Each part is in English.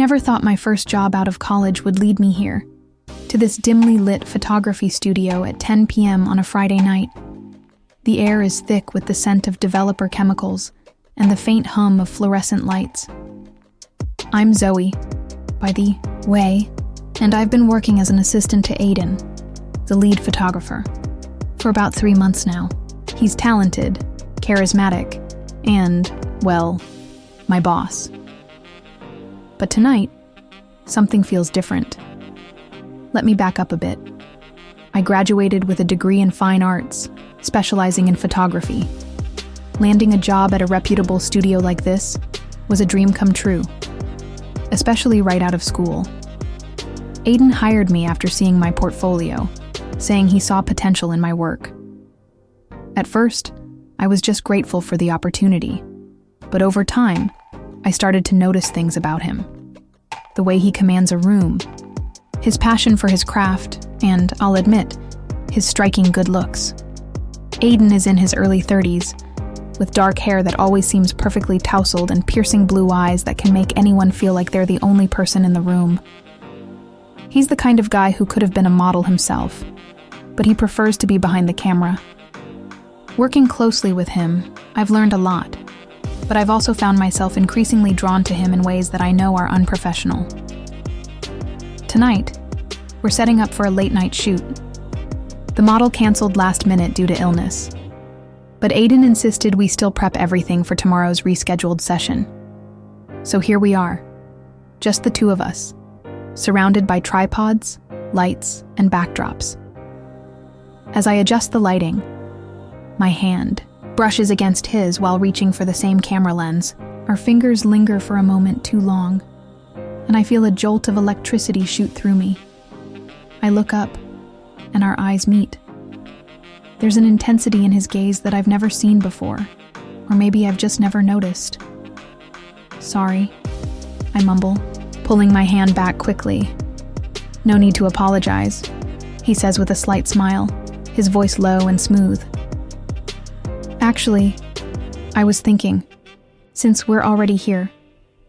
never thought my first job out of college would lead me here, to this dimly lit photography studio at 10 p.m. on a Friday night. The air is thick with the scent of developer chemicals and the faint hum of fluorescent lights. I'm Zoe, by the way, and I've been working as an assistant to Aiden, the lead photographer, for about 3 months now. He's talented, charismatic, and, well, my boss. But tonight, something feels different. Let me back up a bit. I graduated with a degree in fine arts, specializing in photography. Landing a job at a reputable studio like this was a dream come true, especially right out of school. Aiden hired me after seeing my portfolio, saying he saw potential in my work. At first, I was just grateful for the opportunity, but over time, I started to notice things about him. The way he commands a room, his passion for his craft, and, I'll admit, his striking good looks. Aiden is in his early 30s, with dark hair that always seems perfectly tousled and piercing blue eyes that can make anyone feel like they're the only person in the room. He's the kind of guy who could have been a model himself, but he prefers to be behind the camera. Working closely with him, I've learned a lot, but I've also found myself increasingly drawn to him in ways that I know are unprofessional. Tonight, we're setting up for a late-night shoot. The model canceled last minute due to illness, but Aiden insisted we still prep everything for tomorrow's rescheduled session. So here we are, just the two of us, surrounded by tripods, lights, and backdrops. As I adjust the lighting, my hand brushes against his while reaching for the same camera lens. Our fingers linger for a moment too long, and I feel a jolt of electricity shoot through me. I look up, and our eyes meet. There's an intensity in his gaze that I've never seen before, or maybe I've just never noticed. Sorry, I mumble, pulling my hand back quickly. No need to apologize, he says with a slight smile, his voice low and smooth. Actually, I was thinking, since we're already here,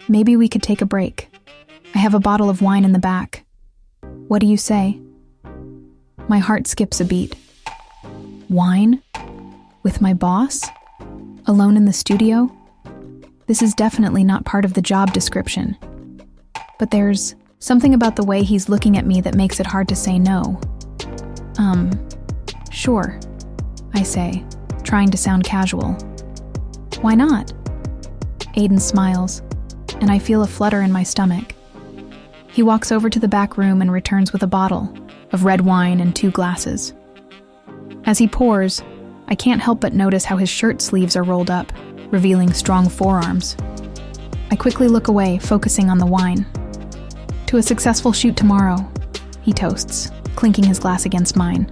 maybe we could take a break. I have a bottle of wine in the back. What do you say? My heart skips a beat. Wine? With my boss? Alone in the studio? This is definitely not part of the job description. But there's something about the way he's looking at me that makes it hard to say no. Sure, I say, trying to sound casual. Why not? Aiden smiles, and I feel a flutter in my stomach. He walks over to the back room and returns with a bottle of red wine and 2 glasses. As he pours, I can't help but notice how his shirt sleeves are rolled up, revealing strong forearms. I quickly look away, focusing on the wine. To a successful shoot tomorrow, he toasts, clinking his glass against mine.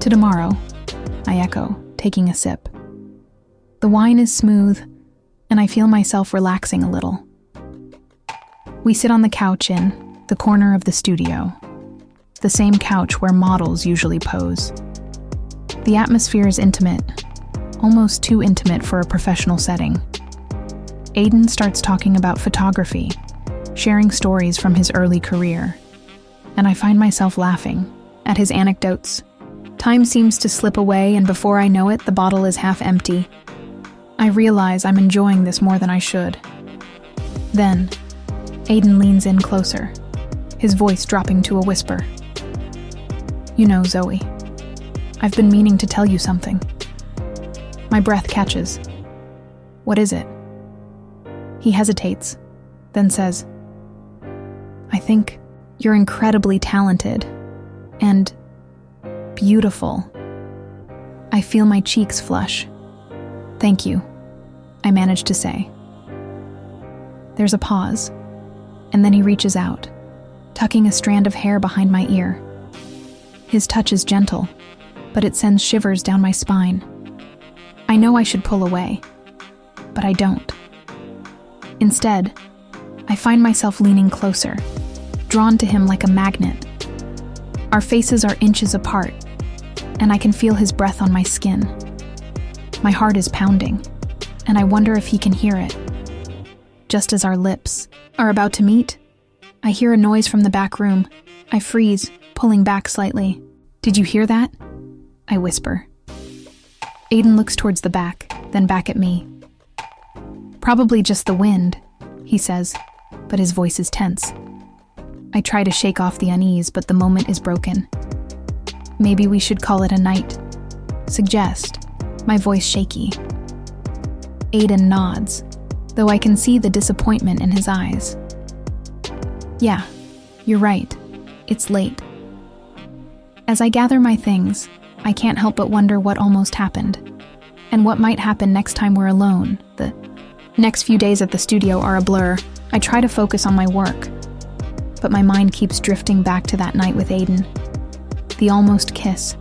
To tomorrow, I echo, taking a sip. The wine is smooth, and I feel myself relaxing a little. We sit on the couch in the corner of the studio, the same couch where models usually pose. The atmosphere is intimate, almost too intimate for a professional setting. Aiden starts talking about photography, sharing stories from his early career, and I find myself laughing at his anecdotes. Time seems to slip away, and before I know it, the bottle is half empty. I realize I'm enjoying this more than I should. Then, Aiden leans in closer, his voice dropping to a whisper. You know, Zoe, I've been meaning to tell you something. My breath catches. What is it? He hesitates, then says, I think you're incredibly talented and beautiful. I feel my cheeks flush. Thank you, I manage to say. There's a pause, and then he reaches out, tucking a strand of hair behind my ear. His touch is gentle, but it sends shivers down my spine. I know I should pull away, but I don't. Instead, I find myself leaning closer, drawn to him like a magnet. Our faces are inches apart, and I can feel his breath on my skin. My heart is pounding, and I wonder if he can hear it. Just as our lips are about to meet, I hear a noise from the back room. I freeze, pulling back slightly. "Did you hear that?" I whisper. Aiden looks towards the back, then back at me. "Probably just the wind," he says, but his voice is tense. I try to shake off the unease, but the moment is broken. "Maybe we should call it a night," suggest, my voice shaky. Aiden nods, though I can see the disappointment in his eyes. "Yeah, you're right. It's late." As I gather my things, I can't help but wonder what almost happened, and what might happen next time we're alone. The next few days at the studio are a blur. I try to focus on my work, but my mind keeps drifting back to that night with Aiden. The almost kiss,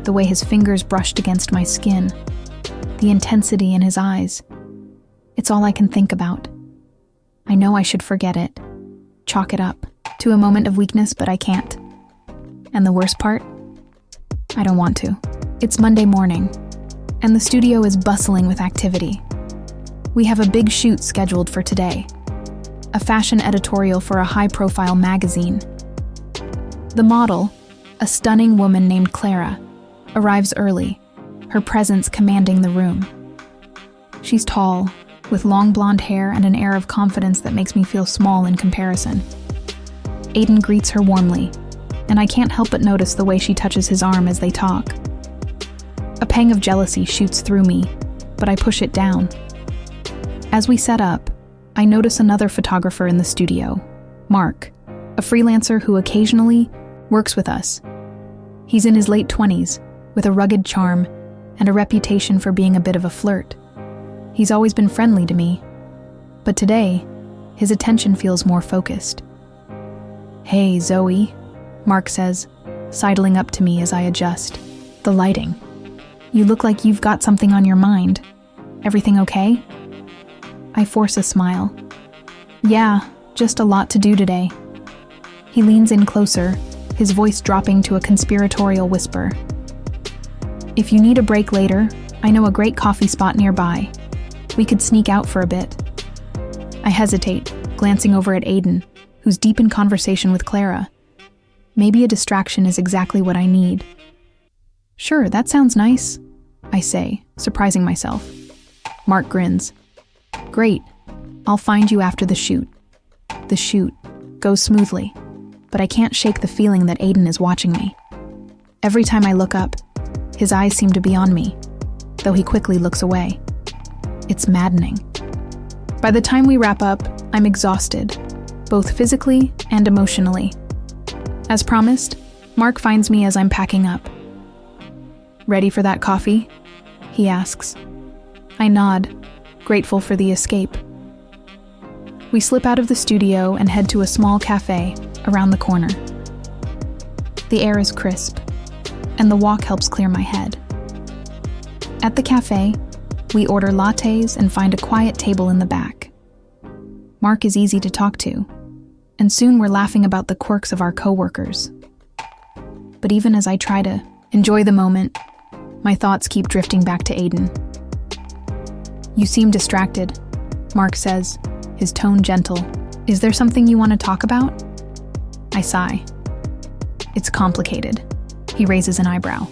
the way his fingers brushed against my skin, the intensity in his eyes. It's all I can think about. I know I should forget it, chalk it up to a moment of weakness, but I can't. And the worst part? I don't want to. It's Monday morning, and the studio is bustling with activity. We have a big shoot scheduled for today, a fashion editorial for a high-profile magazine. The model, a stunning woman named Clara, arrives early, her presence commanding the room. She's tall, with long blonde hair and an air of confidence that makes me feel small in comparison. Aiden greets her warmly, and I can't help but notice the way she touches his arm as they talk. A pang of jealousy shoots through me, but I push it down. As we set up, I notice another photographer in the studio, Mark, a freelancer who occasionally works with us. He's in his late 20s, with a rugged charm and a reputation for being a bit of a flirt. He's always been friendly to me, but today, his attention feels more focused. "Hey, Zoe," Mark says, sidling up to me as I adjust. "The lighting. You look like you've got something on your mind. Everything okay?" I force a smile. "Yeah, just a lot to do today." He leans in closer, his voice dropping to a conspiratorial whisper. "If you need a break later, I know a great coffee spot nearby. We could sneak out for a bit." I hesitate, glancing over at Aiden, who's deep in conversation with Clara. Maybe a distraction is exactly what I need. "Sure, that sounds nice," I say, surprising myself. Mark grins. "Great. I'll find you after the shoot." The shoot goes smoothly, but I can't shake the feeling that Aiden is watching me. Every time I look up, his eyes seem to be on me, though he quickly looks away. It's maddening. By the time we wrap up, I'm exhausted, both physically and emotionally. As promised, Mark finds me as I'm packing up. "Ready for that coffee?" he asks. I nod, grateful for the escape. We slip out of the studio and head to a small cafe around the corner. The air is crisp, and the walk helps clear my head. At the cafe, we order lattes and find a quiet table in the back. Mark is easy to talk to, and soon we're laughing about the quirks of our coworkers. But even as I try to enjoy the moment, my thoughts keep drifting back to Aiden. "You seem distracted," Mark says, his tone gentle. "Is there something you want to talk about?" I sigh. "It's complicated." He raises an eyebrow.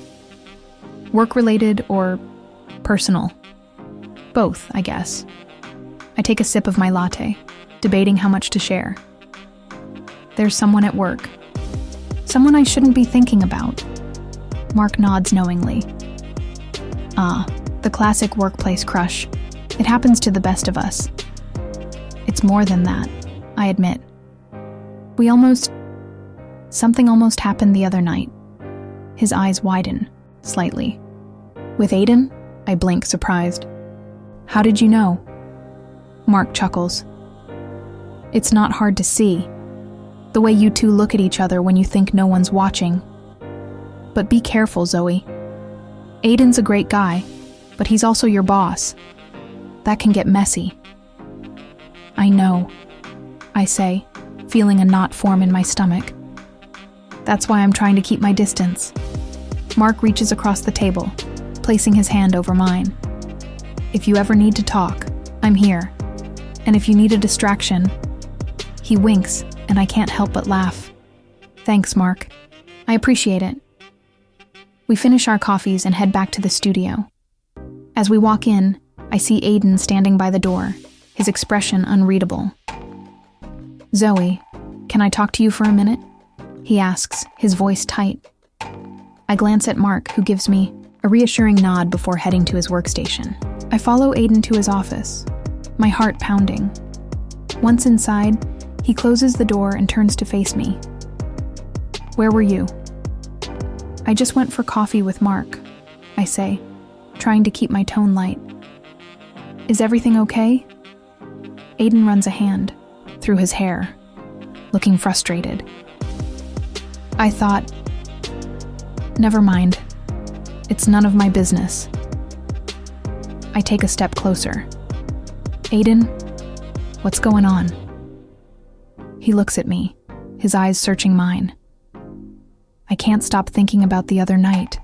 "Work-related or personal?" "Both, I guess." I take a sip of my latte, debating how much to share. "There's someone at work. Someone I shouldn't be thinking about." Mark nods knowingly. "Ah, the classic workplace crush. It happens to the best of us." "It's more than that," I admit. Something almost happened the other night." His eyes widen, slightly. "With Aiden?" I blink, surprised. "How did you know?" Mark chuckles. "It's not hard to see. The way you two look at each other when you think no one's watching. But be careful, Zoe. Aiden's a great guy, but he's also your boss. That can get messy." "I know," I say, feeling a knot form in my stomach. "That's why I'm trying to keep my distance." Mark reaches across the table, placing his hand over mine. "If you ever need to talk, I'm here. And if you need a distraction, he winks, and I can't help but laugh. Thanks, Mark. I appreciate it. We finish our coffees and head back to the studio. As we walk in, I see Aiden standing by the door, his expression unreadable. Zoe, can I talk to you for a minute? He asks, his voice tight. I glance at Mark, who gives me a reassuring nod before heading to his workstation. I follow Aiden to his office, my heart pounding. Once inside, he closes the door and turns to face me. Where were you? I just went for coffee with Mark, I say, trying to keep my tone light. Is everything okay? Aiden runs a hand through his hair, looking frustrated. I thought, never mind. It's none of my business. I take a step closer. Aiden, what's going on? He looks at me, his eyes searching mine. I can't stop thinking about the other night.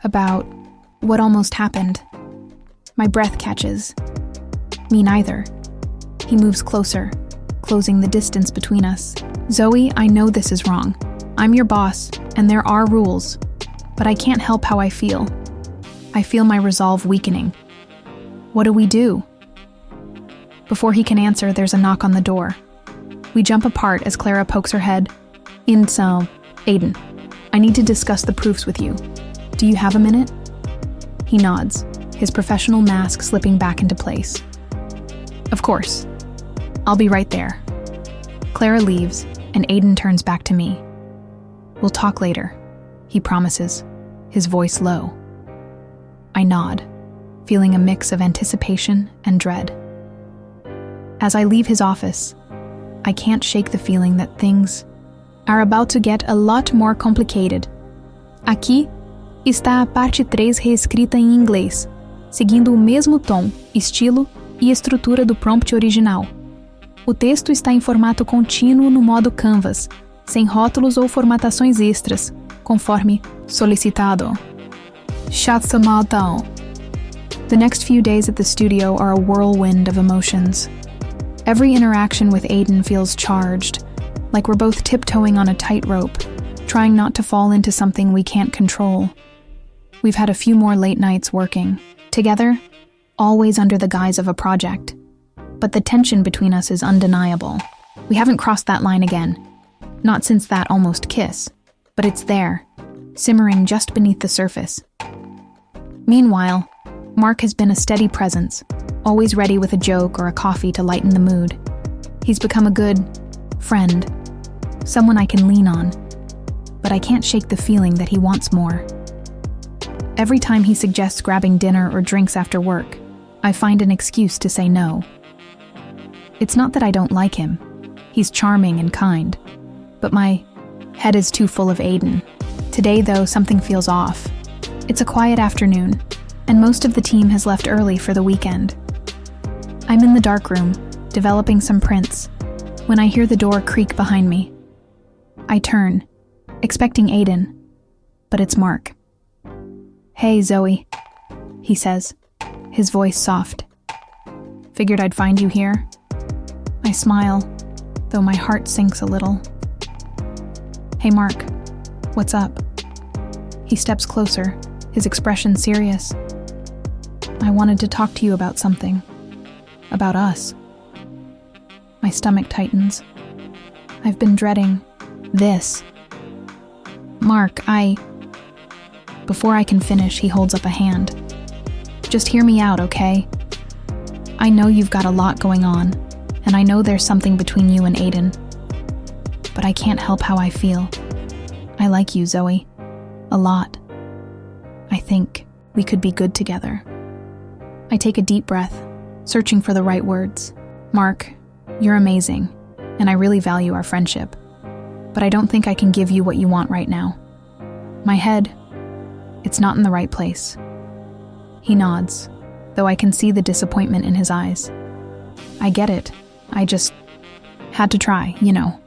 About what almost happened. My breath catches. Me neither. He moves closer, closing the distance between us. Zoe, I know this is wrong. I'm your boss, and there are rules, but I can't help how I feel. I feel my resolve weakening. What do we do? Before he can answer, there's a knock on the door. We jump apart as Clara pokes her head in. So, Aiden, I need to discuss the proofs with you. Do you have a minute? He nods, his professional mask slipping back into place. Of course. I'll be right there. Clara leaves, and Aiden turns back to me. We'll talk later, he promises, his voice low. I nod, feeling a mix of anticipation and dread. As I leave his office, I can't shake the feeling that things are about to get a lot more complicated. Aqui está a parte 3 reescrita em inglês, seguindo o mesmo tom, estilo e estrutura do prompt original. O texto está em formato contínuo no modo Canvas, sem rótulos ou formatações extras, conforme solicitado. Chatsamaltão. The next few days at the studio are a whirlwind of emotions. Every interaction with Aiden feels charged, like we're both tiptoeing on a tightrope, trying not to fall into something we can't control. We've had a few more late nights working, together, always under the guise of a project. But the tension between us is undeniable. We haven't crossed that line again. Not since that almost kiss, but it's there, simmering just beneath the surface. Meanwhile, Mark has been a steady presence, always ready with a joke or a coffee to lighten the mood. He's become a good friend, someone I can lean on, but I can't shake the feeling that he wants more. Every time he suggests grabbing dinner or drinks after work, I find an excuse to say no. It's not that I don't like him. He's charming and kind, but my head is too full of Aiden. Today, though, something feels off. It's a quiet afternoon, and most of the team has left early for the weekend. I'm in the darkroom, developing some prints, when I hear the door creak behind me. I turn, expecting Aiden, but it's Mark. Hey, Zoe, he says, his voice soft. Figured I'd find you here. I smile, though my heart sinks a little. Hey, Mark, what's up? He steps closer, his expression serious. I wanted to talk to you about something. About us. My stomach tightens. I've been dreading this. Mark, Before I can finish, he holds up a hand. Just hear me out, okay? I know you've got a lot going on, and I know there's something between you and Aiden. But I can't help how I feel. I like you, Zoe. A lot. I think we could be good together. I take a deep breath, searching for the right words. Mark, you're amazing, and I really value our friendship. But I don't think I can give you what you want right now. My head, it's not in the right place. He nods, though I can see the disappointment in his eyes. I get it. I just had to try, you know.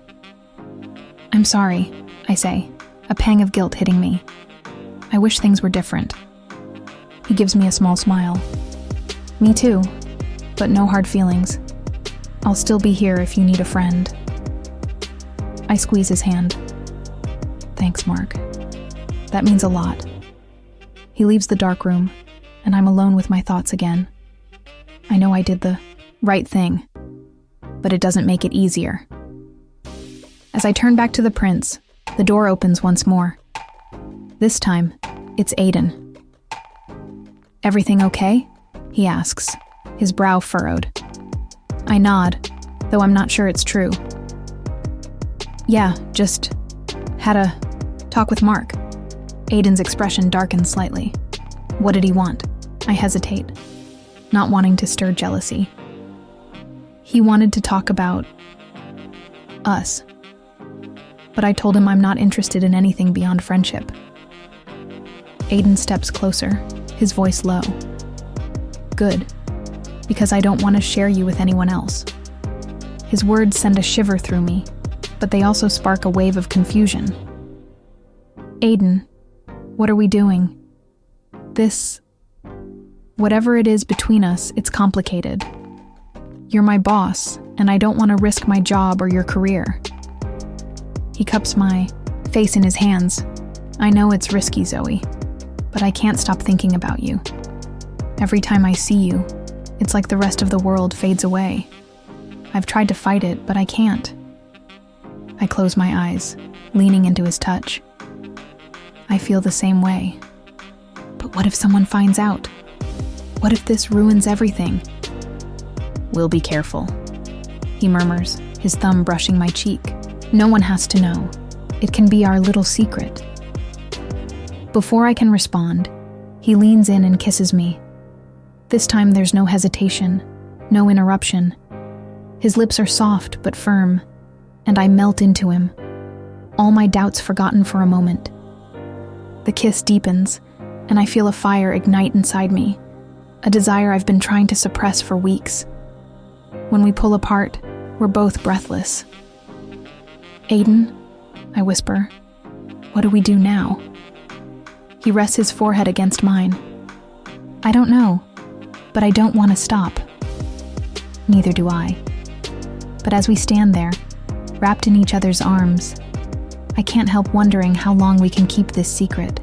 I'm sorry, I say, a pang of guilt hitting me. I wish things were different. He gives me a small smile. Me too, but no hard feelings. I'll still be here if you need a friend. I squeeze his hand. Thanks, Mark. That means a lot. He leaves the dark room, and I'm alone with my thoughts again. I know I did the right thing, but it doesn't make it easier. As I turn back to the prints, the door opens once more. This time, it's Aiden. Everything okay? He asks, his brow furrowed. I nod, though I'm not sure it's true. Yeah, just had a talk with Mark. Aiden's expression darkens slightly. What did he want? I hesitate, not wanting to stir jealousy. He wanted to talk about us, but I told him I'm not interested in anything beyond friendship. Aiden steps closer, his voice low. Good, because I don't want to share you with anyone else. His words send a shiver through me, but they also spark a wave of confusion. Aiden, what are we doing? Whatever it is between us, it's complicated. You're my boss, and I don't want to risk my job or your career. He cups my face in his hands. I know it's risky, Zoe, but I can't stop thinking about you. Every time I see you, it's like the rest of the world fades away. I've tried to fight it, but I can't. I close my eyes, leaning into his touch. I feel the same way. But what if someone finds out? What if this ruins everything? We'll be careful, he murmurs, his thumb brushing my cheek. No one has to know. It can be our little secret. Before I can respond, he leans in and kisses me. This time there's no hesitation, no interruption. His lips are soft but firm, and I melt into him, all my doubts forgotten for a moment. The kiss deepens, and I feel a fire ignite inside me, a desire I've been trying to suppress for weeks. When we pull apart, we're both breathless. Aiden, I whisper, what do we do now? He rests his forehead against mine. I don't know, but I don't want to stop. Neither do I. But as we stand there, wrapped in each other's arms, I can't help wondering how long we can keep this secret,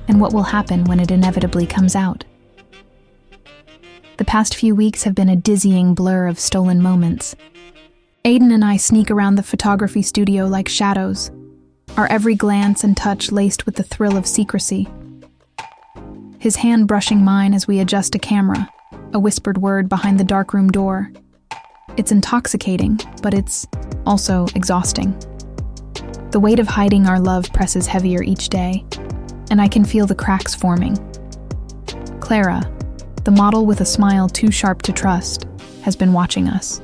and what will happen when it inevitably comes out. The past few weeks have been a dizzying blur of stolen moments. Aiden and I sneak around the photography studio like shadows, our every glance and touch laced with the thrill of secrecy. His hand brushing mine as we adjust a camera, a whispered word behind the darkroom door. It's intoxicating, but it's also exhausting. The weight of hiding our love presses heavier each day, and I can feel the cracks forming. Clara, the model with a smile too sharp to trust, has been watching us.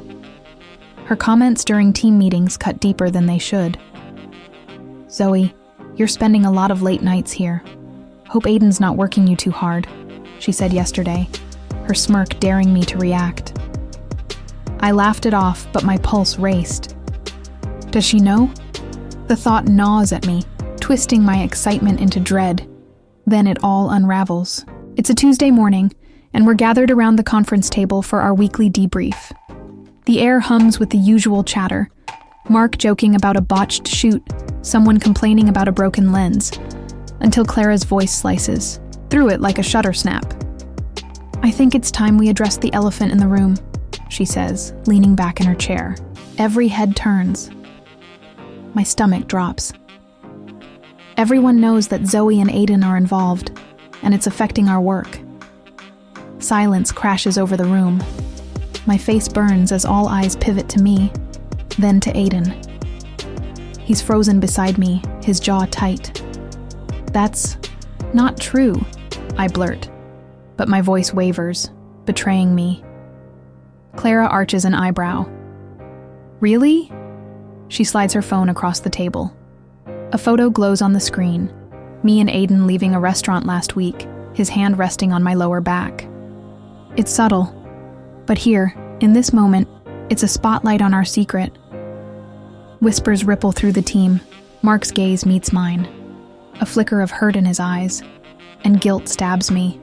Her comments during team meetings cut deeper than they should. Zoe, you're spending a lot of late nights here. Hope Aiden's not working you too hard, she said yesterday, her smirk daring me to react. I laughed it off, but my pulse raced. Does she know? The thought gnaws at me, twisting my excitement into dread. Then it all unravels. It's a Tuesday morning, and we're gathered around the conference table for our weekly debrief. The air hums with the usual chatter. Mark joking about a botched shoot, someone complaining about a broken lens, until Clara's voice slices, through it like a shutter snap. I think it's time we address the elephant in the room, she says, leaning back in her chair. Every head turns. My stomach drops. Everyone knows that Zoe and Aiden are involved, and it's affecting our work. Silence crashes over the room. My face burns as all eyes pivot to me, then to Aiden. He's frozen beside me, his jaw tight. That's not true, I blurt, but my voice wavers, betraying me. Clara arches an eyebrow. Really? She slides her phone across the table. A photo glows on the screen, me and Aiden leaving a restaurant last week, his hand resting on my lower back. It's subtle, but here, in this moment, it's a spotlight on our secret. Whispers ripple through the team. Mark's gaze meets mine. A flicker of hurt in his eyes, and guilt stabs me.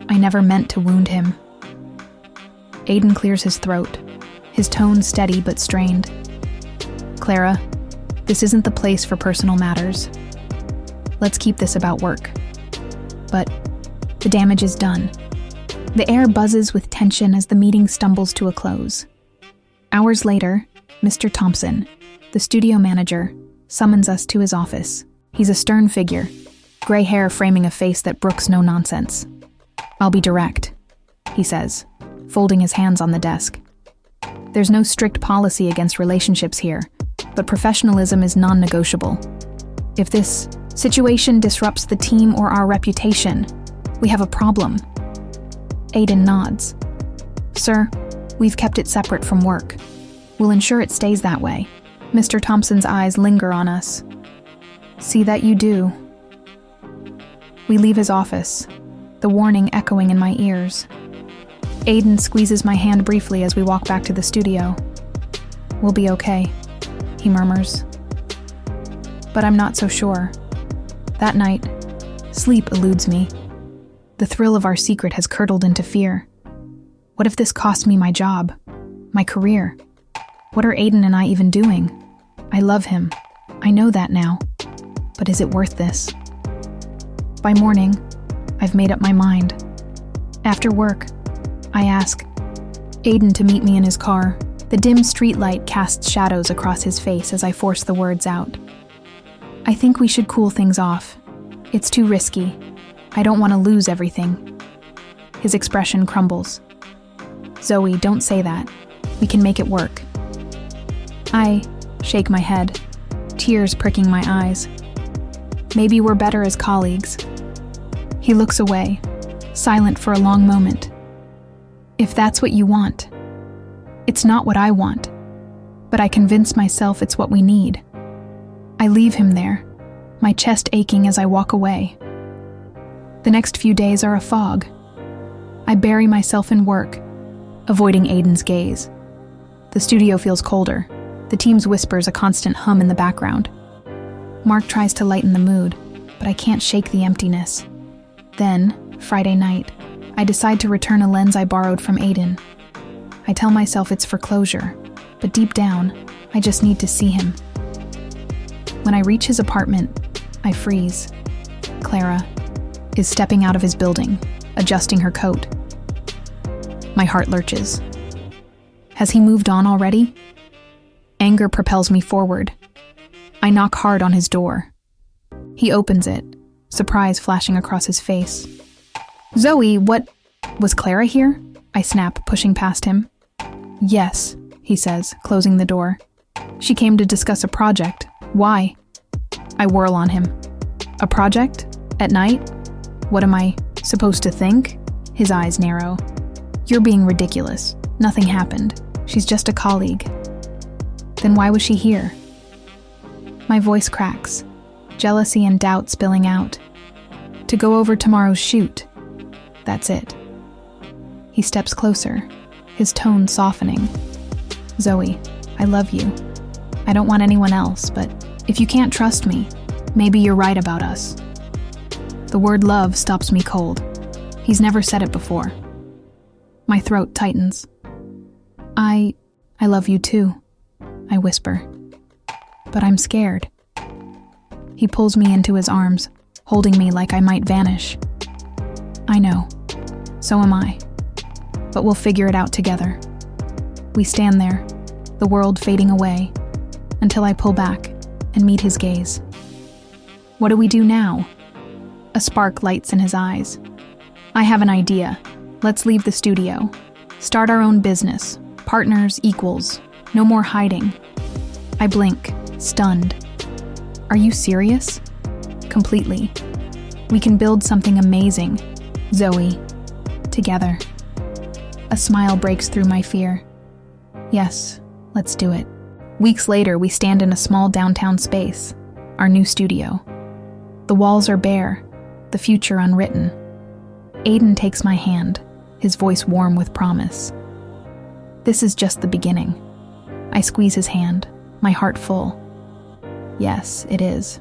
I never meant to wound him. Aiden clears his throat, his tone steady but strained. Clara, this isn't the place for personal matters. Let's keep this about work. But the damage is done. The air buzzes with tension as the meeting stumbles to a close. Hours later, Mr. Thompson, the studio manager, summons us to his office. He's a stern figure, gray hair framing a face that brooks no nonsense. "I'll be direct," he says, folding his hands on the desk. "There's no strict policy against relationships here, but professionalism is non-negotiable. If this situation disrupts the team or our reputation, we have a problem." Aiden nods. "Sir, we've kept it separate from work. We'll ensure it stays that way." Mr. Thompson's eyes linger on us. "See that you do." We leave his office, the warning echoing in my ears. Aiden squeezes my hand briefly as we walk back to the studio. "We'll be okay," he murmurs. But I'm not so sure. That night, sleep eludes me. The thrill of our secret has curdled into fear. What if this costs me my job, my career? What are Aiden and I even doing? I love him. I know that now. But is it worth this? By morning, I've made up my mind. After work, I ask Aiden to meet me in his car. The dim streetlight casts shadows across his face as I force the words out. "I think we should cool things off. It's too risky. I don't want to lose everything." His expression crumbles. "Zoe, don't say that. We can make it work." I shake my head, tears pricking my eyes. "Maybe we're better as colleagues." He looks away, silent for a long moment. "If that's what you want." It's not what I want, but I convince myself it's what we need. I leave him there, my chest aching as I walk away. The next few days are a fog. I bury myself in work, avoiding Aiden's gaze. The studio feels colder. The team's whispers a constant hum in the background. Mark tries to lighten the mood, but I can't shake the emptiness. Then, Friday night, I decide to return a lens I borrowed from Aiden. I tell myself it's for closure, but deep down, I just need to see him. When I reach his apartment, I freeze. Clara is stepping out of his building, adjusting her coat. My heart lurches. Has he moved on already? Anger propels me forward. I knock hard on his door. He opens it, surprise flashing across his face. "Zoe, what? Was Clara here?" I snap, pushing past him. "Yes," he says, closing the door. "She came to discuss a project. Why?" I whirl on him. "A project? At night? What am I supposed to think?" His eyes narrow. "You're being ridiculous. Nothing happened. She's just a colleague." "Then why was she here?" My voice cracks, jealousy and doubt spilling out. "To go over tomorrow's shoot. That's it." He steps closer, his tone softening. "Zoe, I love you. I don't want anyone else, but if you can't trust me, maybe you're right about us." The word love stops me cold. He's never said it before. My throat tightens. I love you too," I whisper. "But I'm scared." He pulls me into his arms, holding me like I might vanish. "I know. So am I. But we'll figure it out together." We stand there, the world fading away, until I pull back and meet his gaze. "What do we do now?" A spark lights in his eyes. "I have an idea. Let's leave the studio. Start our own business. Partners, equals. No more hiding." I blink, stunned. "Are you serious?" "Completely. We can build something amazing, Zoe. Together." A smile breaks through my fear. "Yes, let's do it." Weeks later, we stand in a small downtown space, our new studio. The walls are bare, the future unwritten. Aiden takes my hand, his voice warm with promise. "This is just the beginning." I squeeze his hand, my heart full. "Yes, it is."